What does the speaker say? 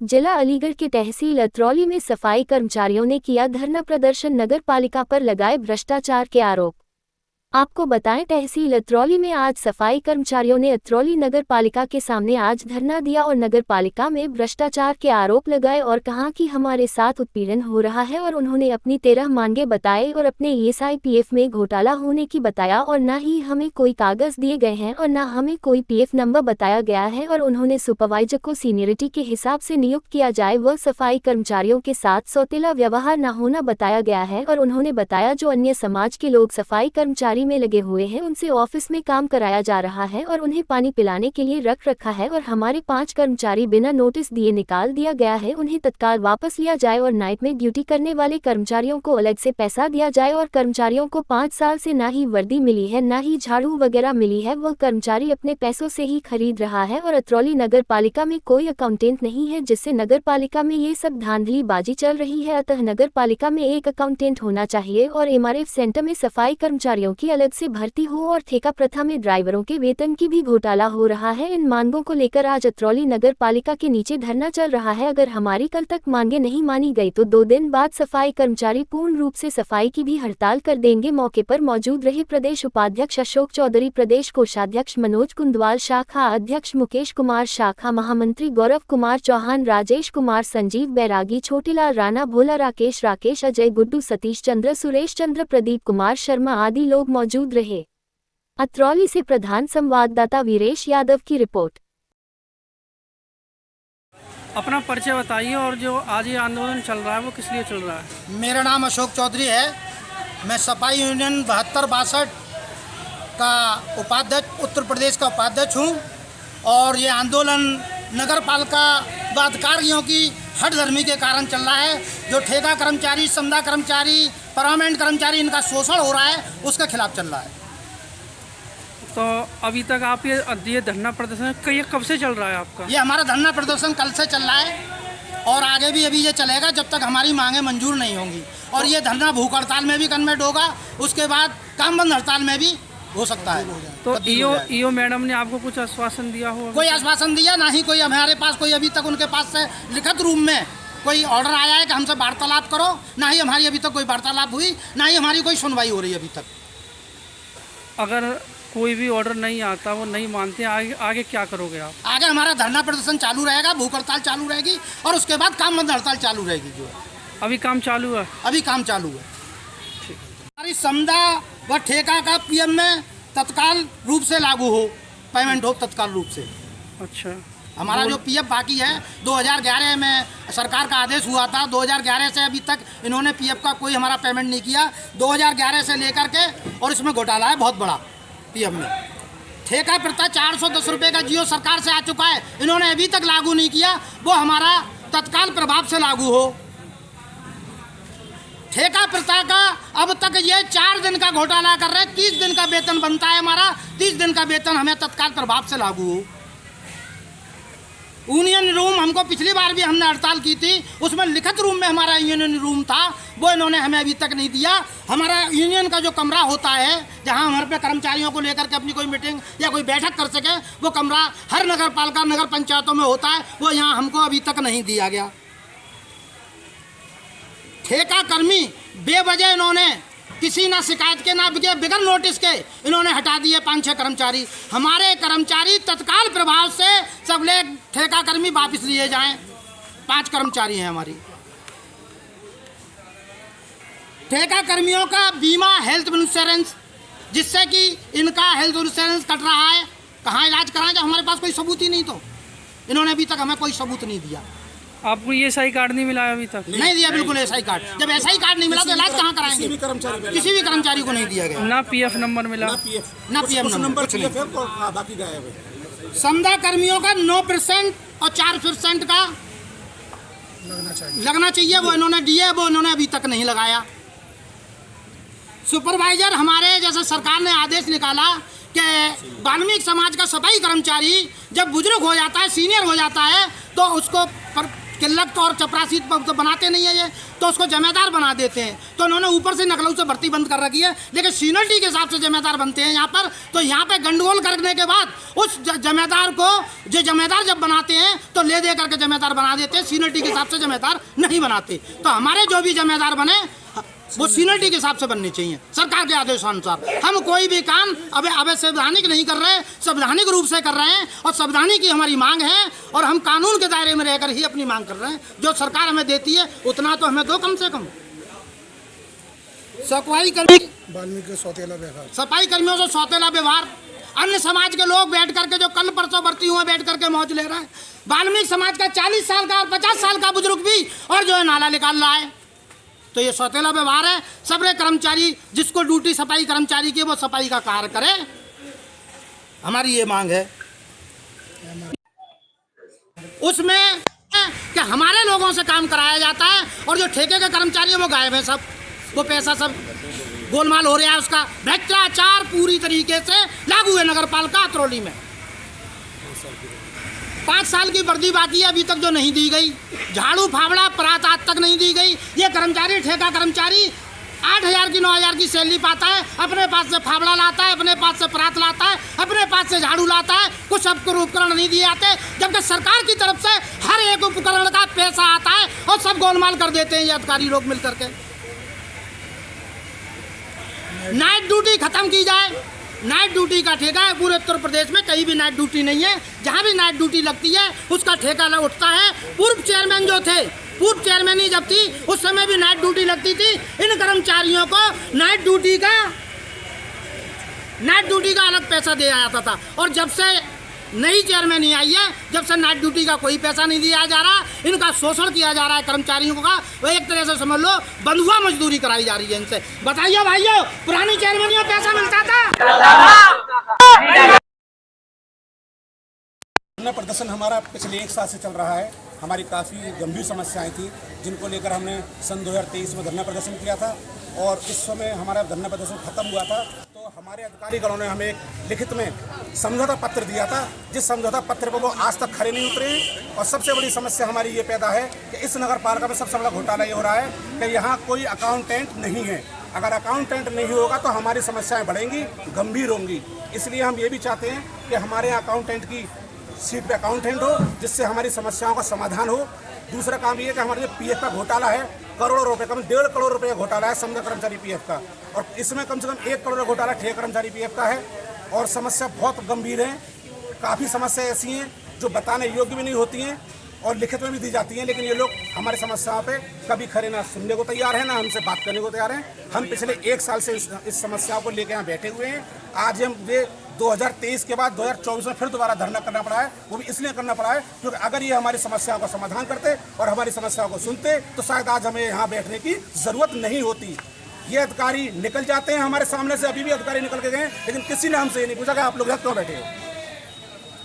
जिला अलीगढ़ के तहसील अतरौली में सफाई कर्मचारियों ने किया धरना प्रदर्शन, नगर पालिका पर लगाए भ्रष्टाचार के आरोप। आपको बताएं, तहसील अतरौली में आज सफाई कर्मचारियों ने अतरौली नगर पालिका के सामने आज धरना दिया और नगर पालिका में भ्रष्टाचार के आरोप लगाए और कहा कि हमारे साथ उत्पीड़न हो रहा है और उन्होंने अपनी 13 मांगे बताए और अपने ईएसआई पीएफ में घोटाला होने की बताया और न ही हमें कोई कागज दिए गए हैं और न हमें कोई पीएफ नंबर बताया गया है और उन्होंने सुपरवाइजर को सीनियरिटी के हिसाब से नियुक्त किया जाए। वह सफाई कर्मचारियों के साथ सौतेला व्यवहार न होना बताया गया है और उन्होंने बताया जो अन्य समाज के लोग सफाई कर्मचारी में लगे हुए हैं उनसे ऑफिस में काम कराया जा रहा है और उन्हें पानी पिलाने के लिए रख रखा है और हमारे 5 कर्मचारी बिना नोटिस दिए निकाल दिया गया है, उन्हें तत्काल वापस लिया जाए और नाइट में ड्यूटी करने वाले कर्मचारियों को अलग से पैसा दिया जाए और कर्मचारियों को 5 साल से ना ही वर्दी मिली है ना ही झाड़ू वगैरह मिली है, वह कर्मचारी अपने पैसों से ही खरीद रहा है और अतरौली नगर पालिका में कोई अकाउंटेंट नहीं है जिससे नगर पालिका में ये सब धांधलीबाजी चल रही है। अतः नगर पालिका में एक अकाउंटेंट होना चाहिए और एमआरएफ सेंटर में सफाई कर्मचारियों की अलग से भर्ती हो और ठेका प्रथा में ड्राइवरों के वेतन की भी घोटाला हो रहा है। इन मांगों को लेकर आज अतरौली नगर पालिका के नीचे धरना चल रहा है। अगर हमारी कल तक मांगे नहीं मानी गई तो 2 दिन बाद सफाई कर्मचारी पूर्ण रूप से सफाई की भी हड़ताल कर देंगे। मौके पर मौजूद रहे प्रदेश उपाध्यक्ष अशोक चौधरी, प्रदेश कोषाध्यक्ष मनोज कुंदवाल, शाखा अध्यक्ष मुकेश कुमार, शाखा महामंत्री गौरव कुमार चौहान, राजेश कुमार, संजीव बैरागी, छोटीलाल राणा, भोला राकेश, अजय, गुड्डू, सतीश चंद्र, सुरेश चंद्र, प्रदीप कुमार शर्मा आदि लोग मौजूद रहे। अतरौली से प्रधान संवाददाता वीरेश यादव की रिपोर्ट। अपना परिचय बताइए और जो आज ये आंदोलन चल रहा है वो किस लिए चल रहा है? मेरा नाम अशोक चौधरी है। मैं सफाई यूनियन 72-62 का उपाध्यक्ष, उत्तर प्रदेश का उपाध्यक्ष हूँ और ये आंदोलन नगर पालिका व अधिकारियों की हठधर्मी के कारण चल रहा है। जो ठेका कर्मचारी, संविदा कर्मचारी, परमानेंट कर्मचारी, इनका शोषण हो रहा है, उसके खिलाफ चल रहा है। तो अभी तक आप ये धरना प्रदर्शन कब से चल रहा है आपका? ये हमारा धरना प्रदर्शन कल से चल रहा है और आगे भी अभी ये चलेगा जब तक हमारी मांगें मंजूर नहीं होंगी। और ये धरना भूख हड़ताल में भी कन्वर्ट होगा, उसके बाद काम बंद हड़ताल में भी हो सकता है। तो ईओ मैडम ने आपको कुछ आश्वासन दिया हो? कोई आश्वासन दिया ना ही कोई हमारे पास, कोई अभी तक उनके पास से लिखित रूप में कोई ऑर्डर आया है कि हमसे वार्तालाप करो, ना ही हमारी अभी तक कोई वार्तालाप हुई, ना ही हमारी कोई सुनवाई हो रही है अभी तक। अगर कोई भी ऑर्डर नहीं आता, वो नहीं मानते, आगे क्या करोगे आप? आगे हमारा धरना प्रदर्शन चालू रहेगा, भूख हड़ताल चालू रहेगी और उसके बाद काम बंद हड़ताल चालू रहेगी। जो अभी काम चालू है? अभी काम चालू है। हमारी संविदा व ठेका का पीएम में तत्काल रूप से लागू हो, पेमेंट हो तत्काल रूप से। अच्छा, हमारा जो पीएफ बाकी है 2011 में सरकार का आदेश हुआ था, 2011 से अभी तक इन्होंने पीएफ का कोई हमारा पेमेंट नहीं किया। 2011 से लेकर के और इसमें घोटाला है बहुत बड़ा पीएफ में। ठेका प्रथा 410 रुपये का जियो सरकार से आ चुका है, इन्होंने अभी तक लागू नहीं किया, वो हमारा तत्काल प्रभाव से लागू हो। ठेका प्रथा का अब तक ये 4 दिन का घोटाला कर रहे हैं, 30 दिन का वेतन बनता है हमारा, 30 दिन का वेतन हमें तत्काल प्रभाव से लागू हो। यूनियन रूम हमको पिछली बार भी हमने हड़ताल की थी, उसमें लिखित रूम में हमारा यूनियन रूम था, वो इन्होंने हमें अभी तक नहीं दिया। हमारा यूनियन का जो कमरा होता है जहां हमारे पे कर्मचारियों को लेकर के अपनी कोई मीटिंग या कोई बैठक कर सके, वो कमरा हर नगर पालिका, नगर पंचायतों में होता है, वो यहाँ हमको अभी तक नहीं दिया गया। ठेका कर्मी बेवजह इन्होंने किसी ना शिकायत के ना बिगर नोटिस के इन्होंने हटा दिए 5-6 कर्मचारी। हमारे कर्मचारी तत्काल प्रभाव से सब लोग ठेका कर्मी वापस लिए जाएं। 5 कर्मचारी हैं हमारी। ठेका कर्मियों का बीमा, हेल्थ इंश्योरेंस, जिससे कि इनका हेल्थ इंश्योरेंस कट रहा है, कहाँ इलाज कराएं जब हमारे पास कोई सबूत ही नहीं। तो इन्होंने अभी तक हमें कोई सबूत नहीं दिया। आपको ये SI कार्ड नहीं मिला अभी तक? नहीं दिया, बिल्कुल SI कार्ड। जब SI कार्ड नहीं मिला तो इलाज कहाँ कराएंगे? किसी भी कर्मचारी को नहीं दिया गया। ना PF नंबर मिला, ना PF नंबर, संविदा कर्मियों का 9% और 4% का लगना चाहिए, वो इन्होंने दिए, वो इन्होंने अभी तक नहीं लगाया। सुपरवाइजर हमारे जैसे सरकार ने आदेश निकाला कि वाल्मीकि समाज का सफाई कर्मचारी जब बुजुर्ग हो जाता है, सीनियर हो जाता है, तो उसको किल्लत और चपरासी तो बनाते नहीं है ये, तो उसको जमेदार बना देते हैं। तो उन्होंने ऊपर से नकलऊ से भर्ती बंद कर रखी है, लेकिन सीनियरिटी के हिसाब से जमेदार बनते हैं यहाँ पर। तो यहाँ पे गंडगोल करने के बाद उस जमेदार को जो जमेदार जब बनाते हैं तो ले दे करके जमेदार बना देते हैं, सीनियरिटी के हिसाब से जमेदार नहीं बनाते। तो हमारे जो भी जमेदार बने वो सीनियरिटी के हिसाब से बननी चाहिए सरकार के आदेशानुसार। हम कोई भी काम अब संवैधानिक नहीं कर रहे, संवैधानिक रूप से कर रहे हैं और संवैधानिक की हमारी मांग है और हम कानून के दायरे में रहकर ही अपनी मांग कर रहे हैं। जो सरकार हमें देती है उतना तो हमें दो कम से कम। सफाई कर्मी सफाई कर्मियों से सौतेला व्यवहार, अन्य समाज के लोग बैठ करके जो कल परसों भर्ती हुए बैठ करके मौज ले रहे हैं। वाल्मीकि समाज का 40 साल का और 50 साल का बुजुर्ग भी और जो है नाला निकाल रहा है। तो ये सौतेला व्यवहार है। सबरे कर्मचारी जिसको ड्यूटी सफाई कर्मचारी की वो सफाई का कार्य करे, हमारी ये मांग है। उसमें कि हमारे लोगों से काम कराया जाता है और जो ठेके के कर्मचारी हैं वो गायब है, सब वो पैसा सब गोलमाल हो रहा है। उसका भ्रष्टाचार पूरी तरीके से लागू है नगर पालिका अतरौली में। 5 साल की वर्दी बाकी है अभी तक जो नहीं दी गई। झाड़ू फावड़ा परात आज तक नहीं दी गई। ये कर्मचारी ठेका कर्मचारी 8,000 की 9,000 की सैलरी पाता है, अपने पास से फावड़ा लाता है, अपने पास से परात लाता है, अपने पास से झाड़ू लाता है, कुछ सबको उपकरण नहीं दिए जाते, जबकि सरकार की तरफ से हर एक उपकरण का पैसा आता है और सब गोलमाल कर देते हैं ये अधिकारी लोग मिल करके। नाइट ड्यूटी खत्म की जाए। नाइट ड्यूटी का ठेका है पूरे उत्तर प्रदेश में, कहीं भी नाइट ड्यूटी नहीं है। जहाँ भी नाइट ड्यूटी लगती है उसका ठेका उठता है। पूर्व चेयरमैन जो थे, पूर्व चेयरमैन ही जब थी उस समय भी नाइट ड्यूटी लगती थी। इन कर्मचारियों को नाइट ड्यूटी का अलग पैसा दिया जाता था। और जब से नई चेयरमैन ही आई है, जब से नाइट ड्यूटी का कोई पैसा नहीं दिया जा रहा, इनका शोषण किया जा रहा है कर्मचारियों का। वो एक तरह से समझ लो बंधुआ मजदूरी कराई जा रही है इनसे। बताइए भाइयों, पुरानी चेयरमैन में पैसा मिलता था? धरना प्रदर्शन हमारा पिछले 1 साल से चल रहा है। हमारी काफ़ी गंभीर समस्याएं थी जिनको लेकर हमने सन 2023 में धरना प्रदर्शन किया था और इस समय हमारा धरना प्रदर्शन खत्म हुआ था। तो हमारे अधिकारीगणों ने हमें एक लिखित में समझौता पत्र दिया था, जिस समझौता पत्र पर वो आज तक खरे नहीं उतरे। और सबसे बड़ी समस्या हमारी ये पैदा है कि इस नगर पालिका में सबसे बड़ा घोटाला ये हो रहा है कि यहाँ कोई अकाउंटेंट नहीं है। अगर अकाउंटेंट नहीं होगा तो हमारी समस्याएँ बढ़ेंगी, गंभीर होंगी। इसलिए हम ये भी चाहते हैं कि हमारे अकाउंटेंट की सीट पे अकाउंटेंट हो, जिससे हमारी समस्याओं का समाधान हो। दूसरा काम ये है कि हमारे जो पीएफ का घोटाला है, करोड़ों रुपए, कम 1.5 करोड़ रुपए का घोटाला है समझा कर्मचारी पीएफ का, और इसमें कम से कम 1 करोड़ का घोटाला ठेका कर्मचारी पीएफ का है। और समस्या बहुत गंभीर है। काफ़ी समस्या ऐसी हैं जो बताने योग्य भी नहीं होती हैं और लिखित में भी दी जाती हैं, लेकिन ये लोग हमारी समस्याओं पे कभी खरे ना सुनने को तैयार है, ना हमसे बात करने को तैयार हैं। हम पिछले 1 साल से इस समस्याओं को लेकर यहाँ बैठे हुए हैं। आज हम ये 2023 के बाद 2024 में फिर दोबारा धरना करना पड़ा है। वो भी इसलिए करना पड़ा है क्योंकि अगर ये हमारी समस्याओं का समाधान करते और हमारी समस्याओं को सुनते तो शायद आज हमें यहाँ बैठने की ज़रूरत नहीं होती। ये अधिकारी निकल जाते हैं हमारे सामने से, अभी भी अधिकारी निकल के गए, लेकिन किसी ने हमसे ये नहीं पूछा कि आप लोग यहाँ क्यों बैठे हो।